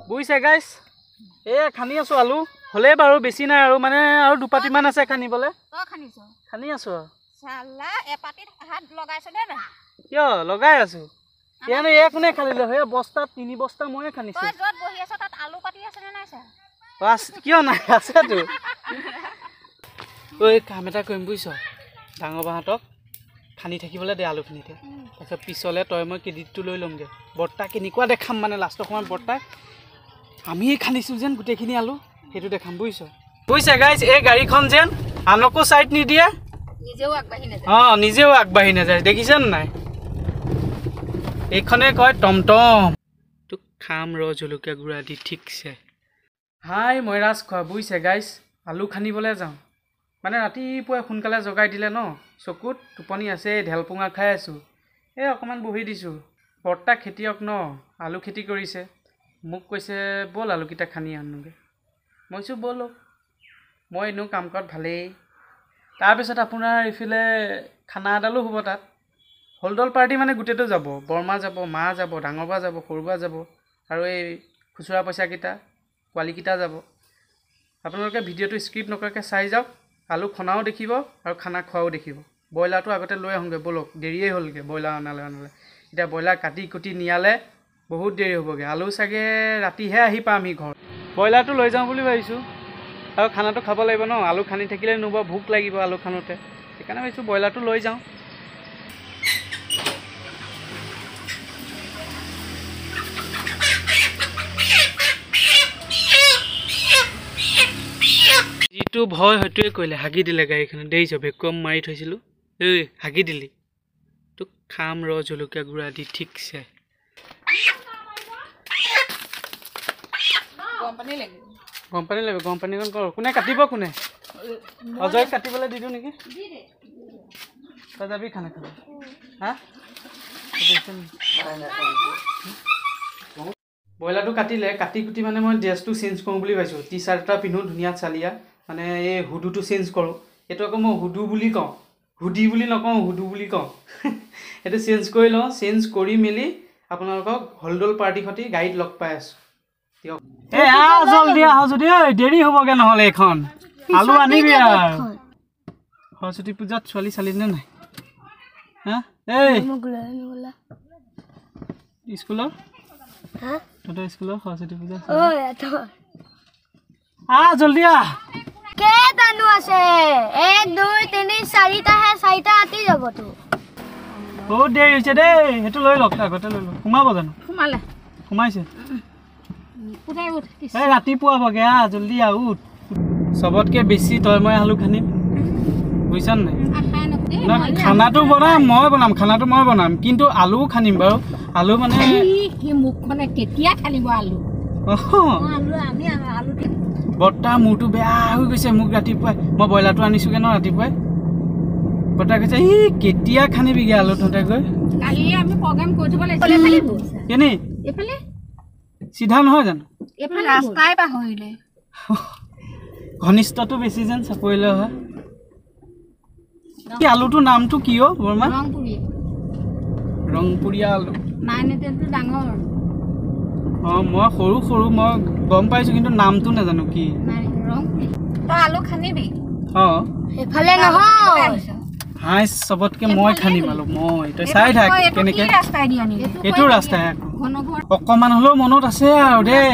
বুইছে গাইছ এ খানি আছো আলু হলে বাৰু বেছি নাই আৰু মানে আৰু দুপাটি মান আছে খানিবলে তই খানিছ খানি আছো সালা এপাটিত হাত লগাইছ দে না কিয় লগাই আছো ইয়ানে এক কোনে খালিলে হে বস্তা 3 বস্তা ময়ে খানিছো তই যত বহি আছ তাত আলু পাতি আছে নে নাই স্যার বাস কিয় নাই আছে তো ওই কাম এটা কৰিম বুইছ ডাঙৰ বাহঁতক খানি থাকিবলৈ দে আলুখিনিতে তাৰপিছত পিছলে তই মই ক্ৰেডিটটো লৈ লমগে বৰ্তা কেনেকুৱা দেখাম মানে লাষ্টৰ সময়ত বৰ্তা আমি খানিছো যেন গোটেইখিনি আলু সেইটো দেখাম বুইছ বুইছে গাইজ এই গাড়ীখন যেন আনকো সাইড নিদিয়ে নিজেও আগবাঢ়ি নাযায় দেখিছেন নাই এইখনে কয় টমটম তোক খাম ৰ জলকীয়া গুড়া দি ঠিকছে হাই মই ৰাজ খোৱা বুইছে গাইজ আলু খানিবলৈ যাওঁ মানে ৰাতিপুৱাই সোনকালে জগাই দিলে ন চকুত টোপনি আছে ঢেলপুঙা খাই আছোঁ এই অকণমান বহি দিছোঁ বৰ্তা খেতিয়ক ন আলু খেতি কৰিছে মোক কৈছে ব'ল আলুকেইটা খানি আনোগে মই কৈছোঁ ব'লক মই এনেও কাম কৰাত ভালেই তাৰপিছত আপোনাৰ এইফালে খানা এডালো হ'ব তাত হলদল পাৰ্টি মানে গোটেইটো যাব বৰমা যাব মা যাব ডাঙৰ বা যাব সৰু বা যাব আৰু এই খুচুৰা পইচাকেইটা পোৱালিকেইটা যাব আপোনালোকে ভিডিঅ'টো স্কিপ নকৰাকৈ চাই যাওক আলু খনাও দেখিব আৰু খানা খোৱাও দেখিব ব্ৰইলাৰটো আগতে লৈ আহোঁগৈ ব'লক দেৰিয়েই হ'লগৈ ব্ৰইলাৰ অনালে এতিয়া ব্ৰইলাৰ কাটি কুটি নিয়ালে বহুত দেৰি হ'বগৈ আলু চাগে ৰাতিহে আহি পামহি ঘৰ ব্ৰইলাৰটো লৈ যাওঁ বুলি ভাবিছোঁ আৰু খানাটো খাব লাগিব ন আলু খানি থাকিলে নহ'ব ভোক লাগিব আলু খানোতে সেইকাৰণে ভাবিছোঁ ব্ৰইলাৰটো লৈ যাওঁ যিটো ভয় হয়তোৱে কৰিলে হাগি দিলে গাড়ীখনত দেৰিছ ভেকুৱাম মাৰি থৈছিলোঁ ঐ হাগি দিলি তোক খাম ৰ জলকীয়া গুড়া দি ঠিকছে গৰম পানী লাগিব গৰম পানীকণ কৰ কোনে কাটিব কোনে অজয়ক কাটিবলৈ দি দিওঁ নেকি তই যাবি খানা খাব হা ব্ৰইলাৰটো কাটিলে কাটি কুটি মানে মই ড্ৰেছটো চেঞ্জ কৰোঁ বুলি ভাবিছোঁ টি চাৰ্ট এটা পিন্ধোঁ ধুনীয়া চালিয়া মানে এই হুডুটো চেঞ্জ কৰোঁ এইটো আকৌ মই হুডু বুলি কওঁ হুডি বুলি নকওঁ হুডু বুলি কওঁ সেইটো চেঞ্জ কৰি লওঁ চেঞ্জ কৰি মেলি আপোনালোকক হলদল পাৰ্টি সৈতে গাড়ীত লগ পাই আছোঁ দিয়ক এই জলদি আহ যদি ঐ দেৰি হ'বগৈ নহ'লে এইখন আলু আনিবি আৰু সৰস্বতী পূজাত ছোৱালী চালিনে নাই হা এই স্কুলৰ তহঁতৰ স্কুলৰ সৰস্বতী পূজা জলদি আহ কেইটানো আছে 1 2 3 4টা হে 4টা আতি যাব তো বহুত দেৰি হৈছে দেই সেইটো লৈ লওক আগতে লৈ লওক সোমাব জানো সোমাইছে এই ৰাতিপুৱা হ'বগৈ জলদি আহ উঠ চবতকৈ বেছি তই মই আলু খানিম বুজিছানে নাই খানাটো খানাটো মই বনাম কিন্তু আলুও খানিম বাৰু আলু মানে মুখখনে কেতিয়া খানিব আলু বৰ্তা মূৰটো বেয়া হৈ গৈছে মোক ৰাতিপুৱাই মই ব্ৰইলাৰটো আনিছোঁগৈ ন ৰাতিপুৱাই বৰ্তা কৈছে ই কেতিয়া খানিবিগৈ আলু তহঁতে গৈ কালি আমি প্ৰগ্ৰাম কৰি থ'ব লাগিছিল কেনে এইফালে চিধা নহয় জানো এইফালে ৰাস্তাই পাহৰিলে ঘনিষ্ঠটো বেছি যেন চাপৰিলে হয় কি আলুটোৰ নামটো কি বৰ্মা ৰংপুৰীয়া আলু ডাঙৰ মই সৰু মই গম পাইছোঁ কিন্তু নামটো নাজানো কি তই আলু খানিবি এফালে নহয় হাই চবতকৈ মই খানিম আলু মই তই চাই থাক কেনেকৈ এইটো ৰাস্তাই অকণমান হ'লেও মনত আছে আৰু দেই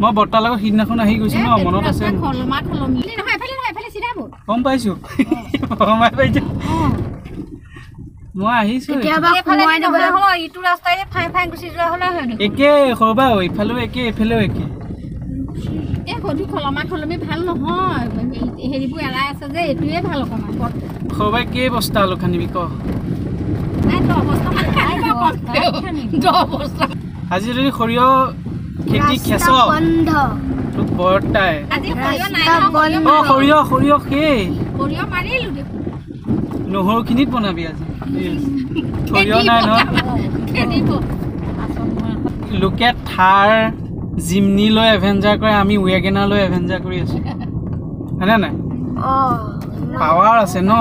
মই বৰ্তাৰ লগত সিদিনাখন আহি গৈছোঁ ন মনত আছে গম পাইছোঁ মই আহিছোঁ একে সৰবা ইফালেও একে এইফালেও একে ভাল নহয় হেৰিবোৰ এৰাই আছে যে এইটোৱে ভাল অকণমান সৰবাই কেই বস্তা আলু খানিবি ক আজি যদি সৰিয়হ খেতি খেচ তোক বৰ্তাই সৰিয়হ সেই নহৰুখিনিত বনাবি আজি সৰিয়হ নাই নহয় লোকে থাৰ জিমনি লৈ এভেঞ্জাৰ কৰে আমি ৱেগেনাৰ লৈ এভেঞ্জাৰ কৰি আছোঁ হয়নে নাই পাৱাৰ আছে ন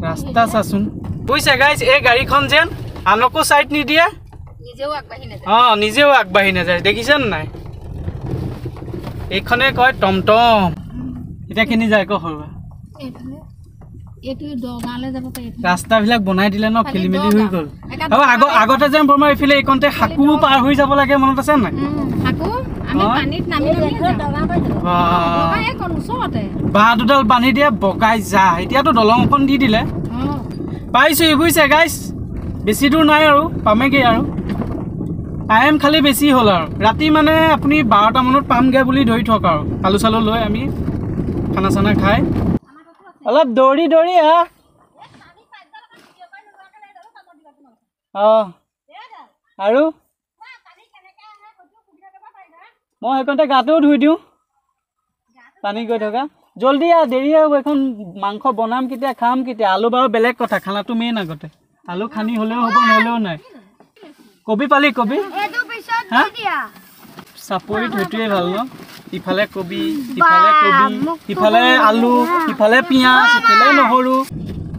ৰাস্তা চাচোন বুজিছে গাইজ এই গাড়ীখন যেন আনকো সাইড নিদিয়ে নিজেও আগবাঢ়ি নাযায় নিজেও আগবাঢ়ি নাযায় দেখিছেন নাই এইখনে কয় টমটম এতিয়া কিনি যায় আকৌ সৰুৱা এইফালে এইটো দগাঁৱলৈ যাব পাৰি ৰাস্তাবিলাক বনাই দিলে ন খেলি মেলি হৈ গ'ল আৰু আগতে যেন বৰমাৰ এইফালে এইকণতে সাকু পাৰ হৈ যাব লাগে মনত আছে নাই সাকু আমি পানীত নামি বাঁহ দুডাল বান্ধি দিয়ে বগাই যা এতিয়াতো দলং এখন দি দিলে পাইছোঁ বুজিছে গাইছ বেছি দূৰ নাই আৰু পামেগৈ আৰু টাইম খালি বেছি হ'ল আৰু ৰাতি মানে আপুনি 12টা মানত পামগৈ বুলি ধৰি থওক আৰু আলু চালু লৈ আমি খানা চানা খাই অলপ দৌৰি দৌৰি আহ আৰু মই সেইকণতে গাটোও ধুই দিওঁ পানী গৈ থকা জলদি আহ দেৰি হ'ব এইখন মাংস বনাম কেতিয়া খাম কেতিয়া আলু বাৰু বেলেগ কথা খানাটো মেইন আগতে আলু খানি হ'লেও হ'ব নহ'লেও নাই কবি পালি কবি চাপৰিত সেইটোৱে ভাল ন ইফালে কবি ইফালে আলু ইফালে পিঁয়াজ ইফালে নহৰু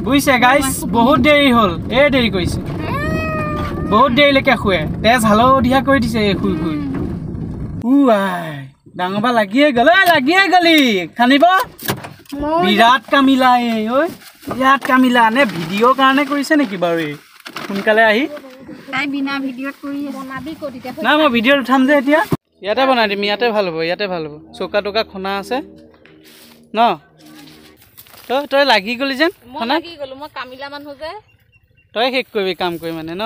বুজিছে গাইছ বহুত দেৰি হ'ল দেৰি কৰিছে বহুত দেৰিলৈকে শুৱে তেজ হালধীয়া কৰি দিছে শুই শুই আই ডাঙৰ বা লাগিয়ে গলি খানিব বিৰাট কামিলা বিৰাট কামিলা নে ভিডিঅ'ৰ কাৰণে কৰিছে নেকি বাৰু সোনকালে আহি নাই মই ভিডিঅ'ত উঠাম যে এতিয়া ইয়াতে বনাই দিম ইয়াতে ভাল হ'ব চৌকা টৌকা খনা আছে ন তই লাগি গলি যেন তই শেষ কৰিবি কাম কৰি মানে ন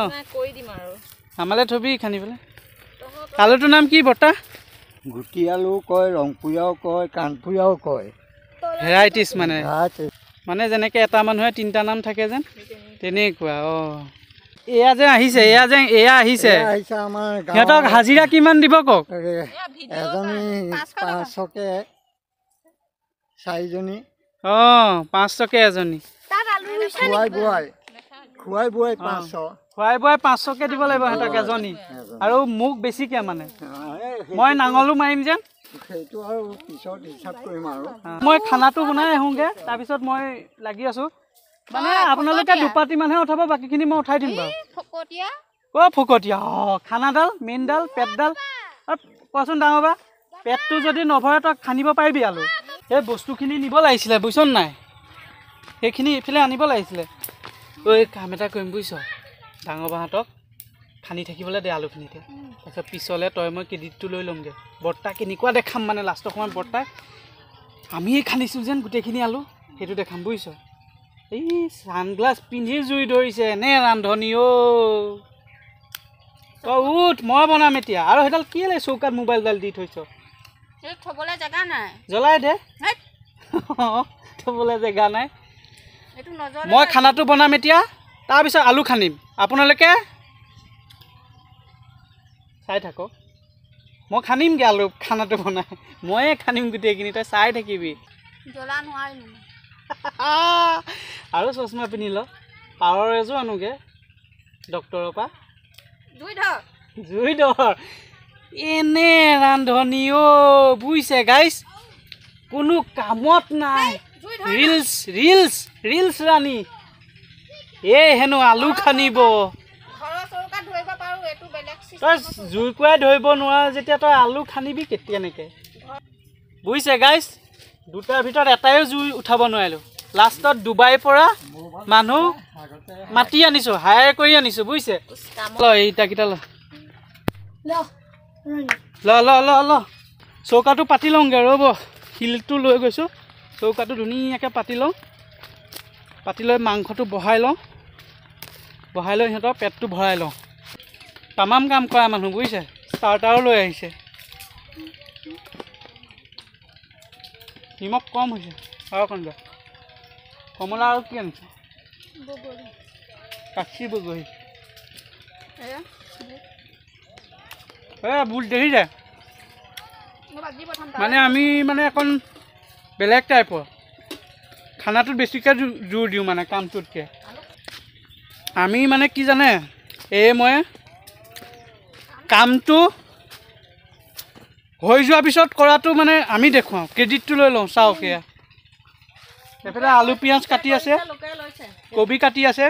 আমালে থবি খানি পেলাই আলুটোৰ নাম কি বৰ্তা গুটি আলু কয় ৰংপুৰীয়াও কয় কাণপুৰীয়াও কয় ভেৰাইটিজ মানে যেনেকৈ এটা মানুহে 3টা নাম থাকে যেন তেনেকুৱা এয়া যে আহিছে সিহঁতক হাজিৰা কিমান দিব কওক এজনী 500কে 4জনী 500কে এজনী খুৱাই বোৱাই 500 খুৱাই বোৱাই 500কে দিব লাগিব সিহঁতক এজনী আৰু মোক বেছিকৈ মানে মই নাঙলো মাৰিম যেন সেইটো আৰু পিছত হিচাপ কৰিম আৰু মই খানাটো বনাই আহোঁগৈ তাৰপিছত মই লাগি আছোঁ মানে আপোনালোকে দুপাতি মানুহে উঠাব বাকীখিনি মই উঠাই দিম বাৰু ফকতীয়া খানাডাল মেইনডাল পেটডাল কোৱাচোন ডাঙৰ বা পেটটো যদি নভৰে তই খানিব পাৰিবি আলু সেই বস্তুখিনি নিব লাগিছিলে বুজিছ নাই সেইখিনি এইফালে আনিব লাগিছিলে কাম এটা কৰিম বুজিছ ডাঙৰ বাহঁতক খানি থাকিবলৈ দে আলুখিনিতে তাৰপিছত পিছলৈ তই মই ক্ৰেডিটটো লৈ ল'মগৈ বৰ্তা কেনেকুৱা দেখাম মানে লাষ্টৰ সময়ত বৰ্তাই আমিয়ে খানিছোঁ যেন গোটেইখিনি আলু সেইটো দেখাম বুজিছ এই ছানগ্লাছ পিন্ধি জুই ধৰিছে নে ৰান্ধনি তই উঠ মই বনাম এতিয়া আৰু সেইডাল কি চৌকাত মোবাইলডাল দি থৈছ থবলৈ জেগা নাই জ্বলাই দে থ'বলৈ জেগা নাই মই খানাটো বনাম এতিয়া তাৰপিছত আলু খানিম আপোনালোকে চাই থাকক মই খানিমগৈ আলু খানাটো বনাই ময়ে খানিম গোটেইখিনি তই চাই থাকিবি আৰু চশমা পিন্ধি ল পাৱাৰ এযোৰ আনোগৈ ডক্তৰৰ পৰা জুই ধৰ এনে ৰান্ধনি বুজিছে গাইছ কোনো কামত নাই ৰিলছ ৰাণী হেনো আলু খানিব তই জুইকুৱাই ধৰিব নোৱাৰ যেতিয়া তই আলু খানিবি কেতিয়ানেকে বুজিছে গাইছ দুটাৰ ভিতৰত এটাইও জুই উঠাব নোৱাৰিলোঁ লাষ্টত ডুবাইৰ পৰা মানুহ মাতি আনিছোঁ হায়াৰ কৰি আনিছোঁ বুজিছে এইটাকেইটা ল চৌকাটো পাতি লওঁগৈ ৰ'ব শিলটো লৈ গৈছোঁ চৌকাটো ধুনীয়াকৈ পাতি লওঁ পাতি লৈ মাংসটো বহাই লৈ সিহঁতৰ পেটটো ভৰাই লওঁ তামাম কাম কৰা মানুহ বুজিছে ষ্টাৰ্টাৰো লৈ আহিছে নিমখ কম হৈছে আৰু অকণ যা কমলা আৰু কি আনিছে কাশী বগৰী বুট দেখি যায় মানে আমি মানে অকণ বেলেগ টাইপৰ খানাটোত বেছিকৈ জোৰ দিওঁ মানে কামটোতকৈ আমি মানে কি জানে মই কামটো হৈ যোৱাৰ পিছত কৰাটো মানে আমি দেখুৱাওঁ ক্ৰেডিটটো লৈ লওঁ চাওক এয়া এফালে আলু পিঁয়াজ কাটি আছে কবি কাটি আছে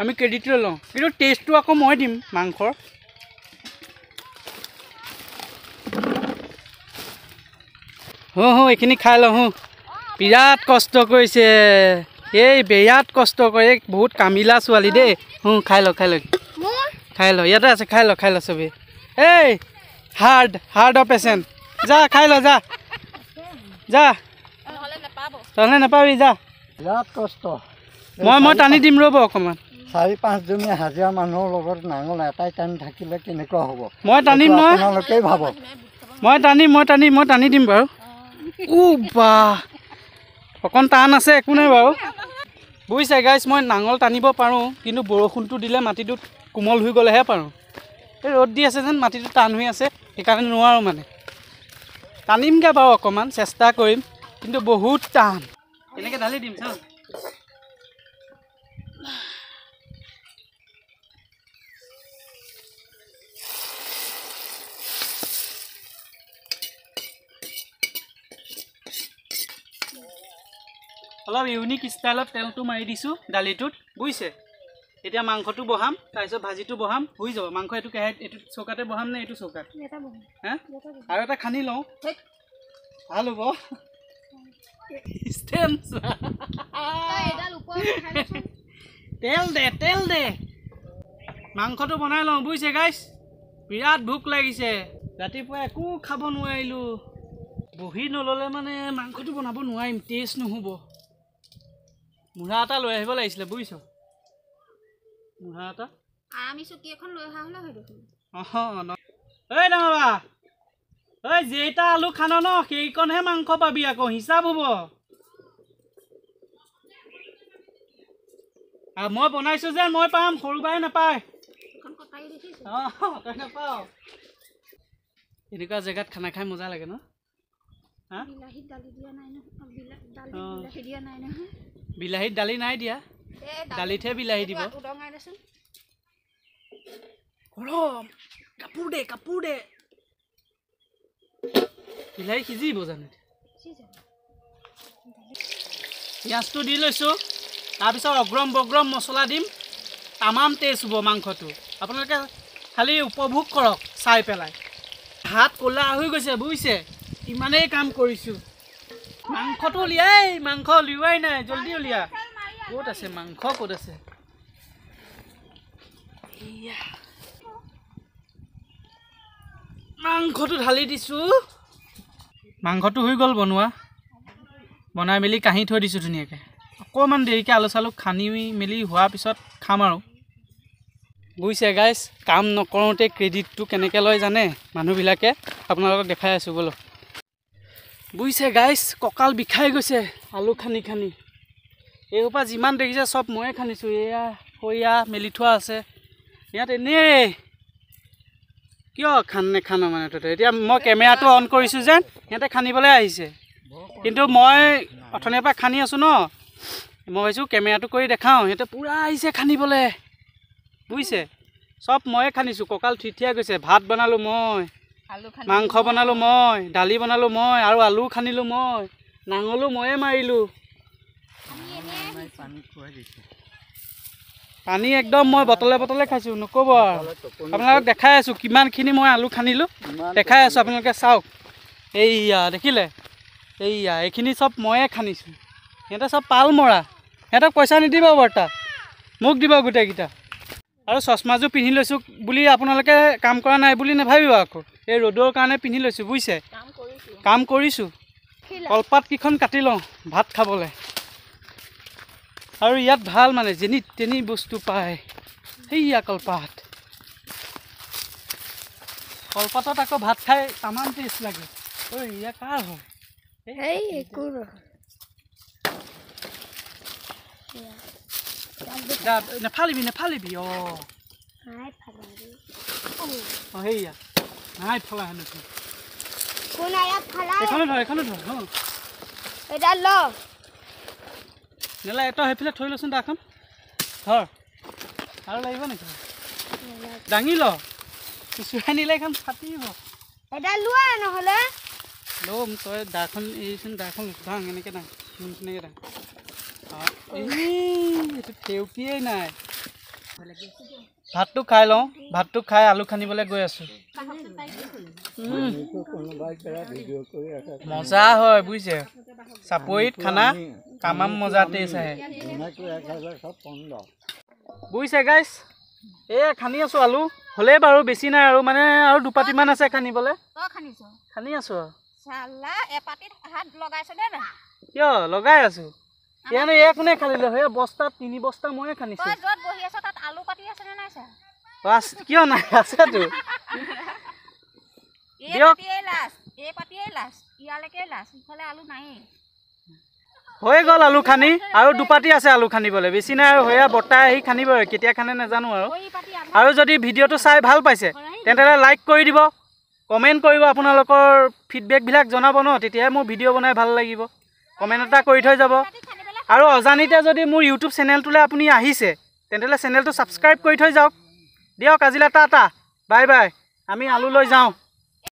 আমি ক্ৰেডিট লৈ লওঁ কিন্তু টেষ্টটো আকৌ মই দিম মাংসৰ এইখিনি খাই লওঁ বিৰাট কষ্ট কৰিছে এই বিৰাট কষ্ট কৰে বহুত কামিলা ছোৱালী দেই খাই ল ইয়াতে আছে খাই ল চবেই এই হাৰ্ড পেচেণ্ট যা খাই ল যা তহঁতে নাপাবি যা বিৰাট কষ্ট মই টানি দিম ৰ'ব অকণমান 4-5জনী হাজিৰা মানুহৰ লগত নাঙল এটাই টানি থাকিলে কেনেকুৱা হ'ব মই টানিম নহয় আপোনালোকেই ভাবক মই টানি দিম বাৰু বাহ অকণ টান আছে একো নাই বাৰু বুজিছে গাইছ মই নাঙল টানিব পাৰোঁ কিন্তু বৰষুণটো দিলে মাটিটো কোমল হৈ গ'লেহে পাৰোঁ এই ৰ'দ দি আছে যেন মাটিটো টান হৈ আছে সেইকাৰণে নোৱাৰোঁ মানে টানিমগৈ বাৰু অকণমান চেষ্টা কৰিম কিন্তু বহুত টান এনেকৈ ঢালি দিম চাওঁ অলপ ইউনিক ষ্টাইলত তেলটো মাৰি দিছোঁ দালিটোত বুজিছে এতিয়া মাংসটো বহাম তাৰপিছত ভাজিটো বহাম হৈ যাব মাংস এইটো কেৰাহীত এইটো চৌকাতে বহাম নে এইটো চৌকাত হে আৰু এটা খানি লওঁ ভাল হ'ব তেল দে মাংসটো বনাই লওঁ বুজিছে গাইছ বিৰাট ভোক লাগিছে ৰাতিপুৱা একো খাব নোৱাৰিলোঁ বহি নল'লে মানে মাংসটো বনাব নোৱাৰিম টেষ্ট নহ'ব মুঢ়া এটা লৈ আহিব লাগিছিলে বুজিছ মুঢ়া এটা আমি চকী এখন লৈ অহা হ'লে হয় দেখোন ঐ ডাঙৰা ঐ যেইটা আলু খান ন সেইকণহে মাংস পাবি আকৌ হিচাপ হ'ব আৰু মই বনাইছোঁ যে মই পাম সৰু বাই নাপায় তই নাপাওঁ এনেকুৱা জেগাত খানা খাই মজা লাগে ন বিলাহীত দালি নাই দিয়া দালিতহে বিলাহী দিব গৰম কাপোৰ দে বিলাহী সিজিব জানো পিঁয়াজটো দি লৈছোঁ তাৰপিছত অগ্ৰম বগ্ৰম মছলা দিম তামাম টেষ্ট হ'ব মাংসটো আপোনালোকে খালি উপভোগ কৰক চাই পেলাই হাত ক'লা হৈ গৈছে বুজিছে ইমানেই কাম কৰিছোঁ মাংসটো উলিয়াই মাংস উলিওৱাই নাই জলদি উলিয়া ক'ত আছে মাংস ক'ত আছে মাংসটো ঢালি দিছোঁ মাংসটো হৈ গ'ল বনাই মেলি কাঢ়ি থৈ দিছোঁ ধুনীয়াকৈ অকণমান দেৰিকৈ আলু চালু খানি মেলি হোৱাৰ পিছত খাম আৰু বুজিছে গাইছ কাম নকৰোঁতে ক্ৰেডিটটো কেনেকৈ লয় জানে মানুহবিলাকে আপোনালোকক দেখাই আছোঁ বোলো বুজিছে গাইছ কঁকাল বিষাই গৈছে আলু খানি এইসোপা যিমান দেখিছে চব ময়ে খান্দিছোঁ এয়া মেলি থোৱা আছে ইয়াত এনেই কিয় নেখান মানে তহঁতে এতিয়া মই কেমেৰাটো অন কৰিছোঁ যেন সিহঁতে খান্দিবলৈ আহিছে কিন্তু মই অথনিৰ পৰা খান্দি আছোঁ ন মই ভাবিছোঁ কেমেৰাটো কৰি দেখাওঁ সিহঁতে পূৰা আহিছে খান্দিবলৈ বুজিছে চব ময়ে খান্দিছোঁ কঁকাল থিঠিয়াই গৈছে ভাত বনালোঁ মই মাংস বনালোঁ মই দালি বনালোঁ মই আৰু আলু খান্দিলোঁ মই নাঙলো ময়ে মাৰিলোঁ পানী একদম মই বটলে খাইছোঁ নক'ব আৰু আপোনালোকক দেখাই আছোঁ কিমানখিনি মই আলু খান্দিলোঁ দেখাই আছোঁ আপোনালোকে চাওক এইয়া দেখিলে এইখিনি চব ময়ে খান্দিছোঁ সিহঁতে চব পাল মৰা সিহঁতক পইচা নিদিব বৰ্তা মোক দিব গোটেইকেইটা আৰু চশমাযোৰ পিন্ধি লৈছোঁ বুলি আপোনালোকে কাম কৰা নাই বুলি নাভাবিব আকৌ এই ৰ'দৰ কাৰণে পিন্ধি লৈছোঁ বুজিছে কাম কৰিছোঁ কলপাতকেইখন কাটি লওঁ ভাত খাবলৈ আৰু ইয়াত ভাল মানে যেনি তেনি বস্তু পায় সেইয়া কলপাতত আকৌ ভাত খাই তামান টেষ্ট লাগে ঐ ইয়া কাৰ হয় নেফালিবি সেইয়া নাই ফলা হেনো এখনো ধৰ নেলা তই সেইফালে থৈ লচোন দাখন ধৰ আৰু লাগিব নেকি দাঙি ল চুচুৰাই নিলে এখন ফাটিব এটা লোৱা নহ'লে ল'ম তই দাখন এৰিচোন দাখন ভাং এনেকৈ দাং এইটো থেউকিয়েই নাই ভাতটো খাই লওঁ ভাতটো খাই আলু খান্দিবলৈ গৈ আছোঁ কোনোবাই ভিডিঅ' কৰি আছে মজা হয় বুজিছে চাপৰিত খানা তামাম মজা টেষ্ট আহে চব পন্দ বুজিছে গাইছ এই খান্দি আছোঁ আলু হ'লেই বাৰু বেছি নাই আৰু মানে আৰু দুপাতিমান আছে খান্দিবলৈ খান্দি আছোঁ কিয় লগাই আছোঁ ইয়ানো এই কোনে খান্দিলে সেই বস্তাত 3 বস্তা ময়ে খান্দিছোঁ কিয় নাই আছেতো দিয়ক হৈ গ'ল আলু খান্দি আৰু দুপাতি আছে আলু খান্দিবলৈ বেছি নাই আৰু সেয়া বৰ্তাই আহি খান্দিব কেতিয়া খান্দে নাজানো আৰু যদি ভিডিঅ'টো চাই ভাল পাইছে তেন্তে লাইক কৰি দিব কমেণ্ট কৰিব আপোনালোকৰ ফিডবেকবিলাক জনাব ন তেতিয়াহে মোৰ ভিডিঅ' বনাই ভাল লাগিব কমেণ্ট এটা কৰি থৈ যাব আৰু অজানিতে যদি মোৰ ইউটিউব চেনেলটোলৈ আপুনি আহিছে তেন্তে চেনেলটো ছাবস্ক্ৰাইব কৰি থৈ যাওক দিয়ক আজিলৈ টাটা বাই বাই আমি আলু লৈ যাওঁ